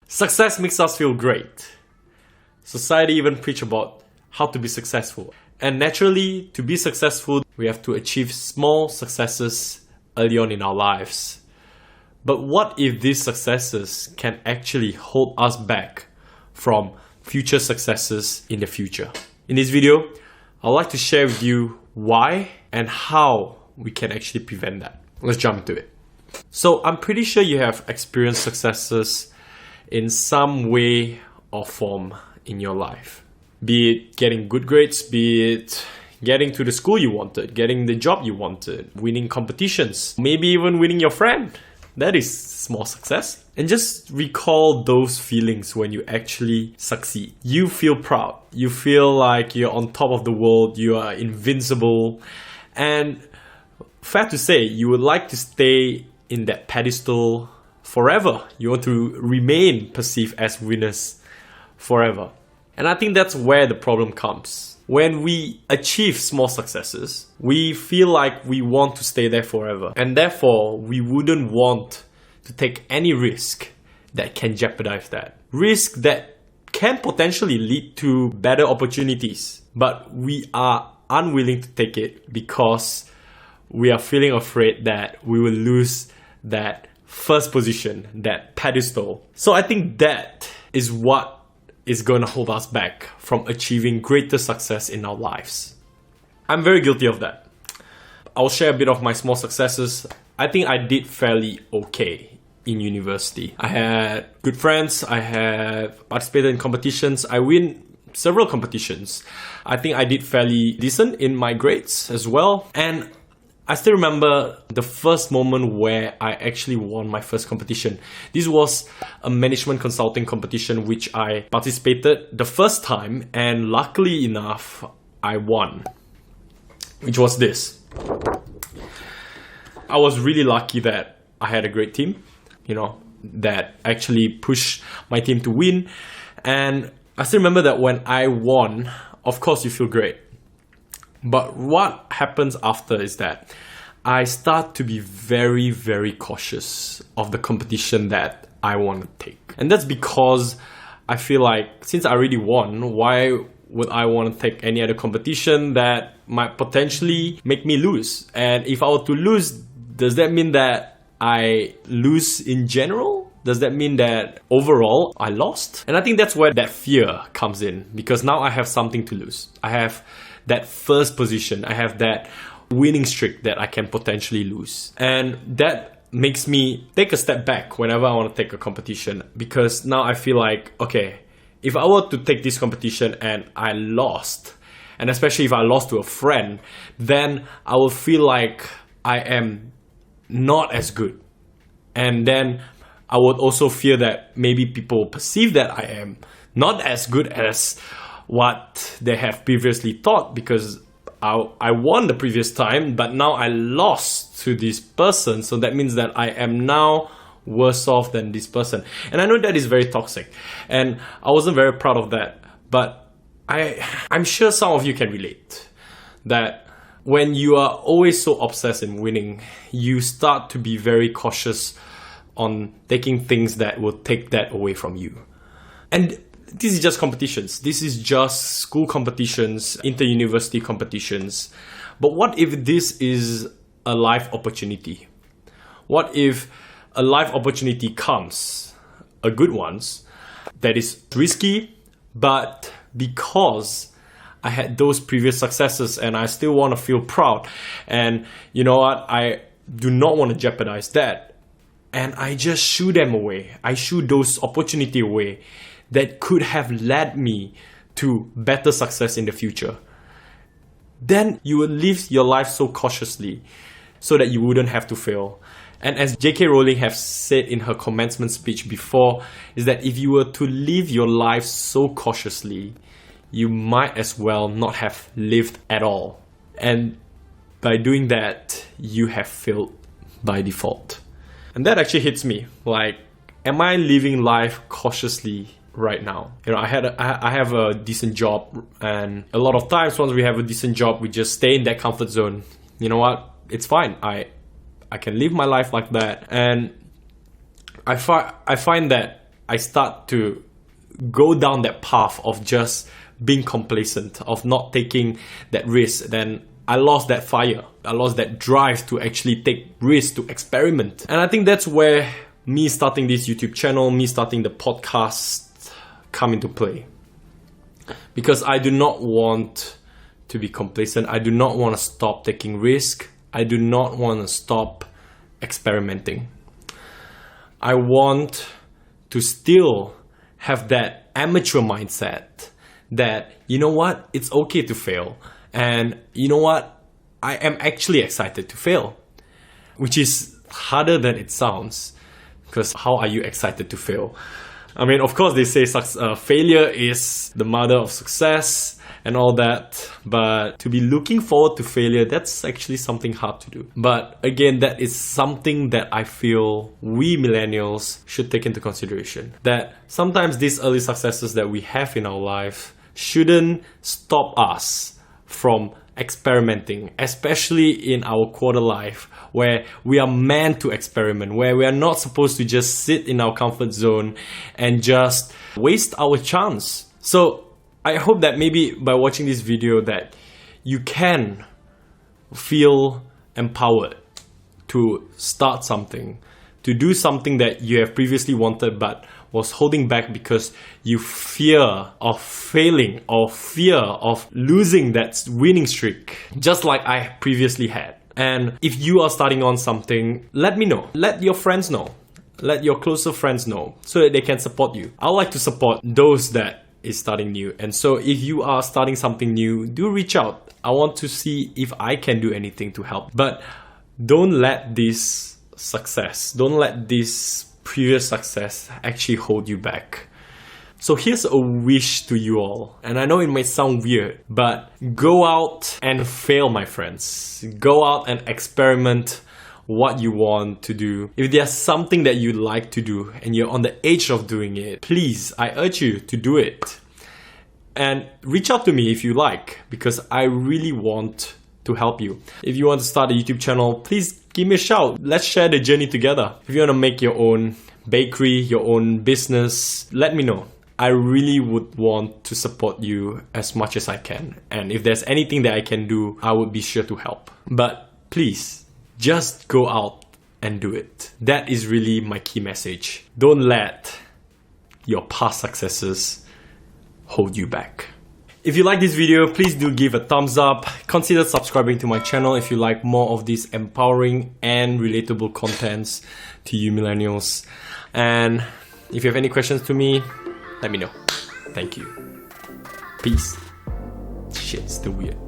Success makes us feel great. Society even preach about how to be successful. And naturally, to be successful, we have to achieve small successes early on in our lives. But what if these successes can actually hold us back from future successes in the future? In this video, I'd like to share with you why and how we can actually prevent that. Let's jump into it. So I'm pretty sure you have experienced successes in some way or form in your life. Be it getting good grades, be it getting to the school you wanted, getting the job you wanted, winning competitions, maybe even winning your friend. That is small success. And just recall those feelings when you actually succeed. You feel proud. You feel like you're on top of the world. You are invincible. And fair to say, you would like to stay in that pedestal forever. You want to remain perceived as winners forever. And I think that's where the problem comes. When we achieve small successes, we feel like we want to stay there forever. And therefore, we wouldn't want to take any risk that can jeopardize that. Risk that can potentially lead to better opportunities. But we are unwilling to take it because we are feeling afraid that we will lose that first position, that pedestal. So I think that is what is going to hold us back from achieving greater success in our lives. I'm very guilty of that. I'll share a bit of my small successes. I think I did fairly okay in university. I had good friends. I have participated in competitions. I win several competitions. I think I did fairly decent in my grades as well. And I still remember the first moment where I actually won my first competition. This was a management consulting competition which I participated the first time, and luckily enough, I won. Which was this. I was really lucky that I had a great team, that actually pushed my team to win. And I still remember that when I won, of course you feel great. But what happens after is that I start to be very, very cautious of the competition that I want to take. And that's because I feel like since I already won, why would I want to take any other competition that might potentially make me lose? And if I were to lose, does that mean that I lose in general? Does that mean that overall I lost? And I think that's where that fear comes in, because now I have something to lose. I have that first position. I have that winning streak that I can potentially lose. And that makes me take a step back whenever I want to take a competition, because now I feel like, okay, if I were to take this competition and I lost, and especially if I lost to a friend, then I will feel like I am not as good. And then I would also fear that maybe people perceive that I am not as good as what they have previously thought, because I won the previous time, but now I lost to this person. So that means that I am now worse off than this person. And I know that is very toxic. And I wasn't very proud of that. But I'm sure some of you can relate that when you are always so obsessed in winning, you start to be very cautious on taking things that will take that away from you. And this is just competitions. This is just school competitions, inter-university competitions. But what if this is a life opportunity? What if a life opportunity comes, a good one, that is risky, but because I had those previous successes and I still want to feel proud, and you know what, I do not want to jeopardize that, and I just shoo them away. I shoo those opportunity away that could have led me to better success in the future. Then you will live your life so cautiously so that you wouldn't have to fail. And as J.K. Rowling has said in her commencement speech before, is that if you were to live your life so cautiously, you might as well not have lived at all. And by doing that, you have failed by default. And that actually hits me. Like, am I living life cautiously right now? I have a decent job, and a lot of times once we have a decent job, we just stay in that comfort zone. You know what? It's fine. I can live my life like that. And I find that I start to go down that path of just being complacent, of not taking that risk, then I lost that fire. I lost that drive to actually take risks, to experiment. And I think that's where me starting this YouTube channel, me starting the podcast come into play. Because I do not want to be complacent. I do not want to stop taking risk. I do not want to stop experimenting. I want to still have that amateur mindset that, you know what, it's okay to fail. And you know what, I am actually excited to fail, which is harder than it sounds. Because how are you excited to fail? I mean, of course, they say failure is the mother of success and all that. But to be looking forward to failure, that's actually something hard to do. But again, that is something that I feel we millennials should take into consideration. That sometimes these early successes that we have in our life shouldn't stop us from experimenting, especially in our quarter life, where we are meant to experiment, where we are not supposed to just sit in our comfort zone and just waste our chance. So I hope that maybe by watching this video that you can feel empowered to start something, to do something that you have previously wanted but was holding back because you fear of failing or fear of losing that winning streak, just like I previously had. And if you are starting on something, let me know. Let your friends know. Let your closer friends know so that they can support you. I like to support those that is starting new. And so if you are starting something new, do reach out. I want to see if I can do anything to help. But don't let this success, don't let this previous success actually hold you back. So here's a wish to you all, and I know it might sound weird, but go out and fail, my friends. Go out and experiment what you want to do. If there's something that you like to do and you're on the edge of doing it, please, I urge you to do it. And reach out to me if you like, because I really want to help you. If you want to start a YouTube channel, please give me a shout. Let's share the journey together. If you want to make your own bakery, your own business, let me know. I really would want to support you as much as I can. And if there's anything that I can do, I would be sure to help. But please, just go out and do it. That is really my key message. Don't let your past successes hold you back. If you like this video, please do give a thumbs up. Consider subscribing to my channel if you like more of these empowering and relatable contents to you millennials. And if you have any questions to me, let me know. Thank you. Peace. Shit, still weird.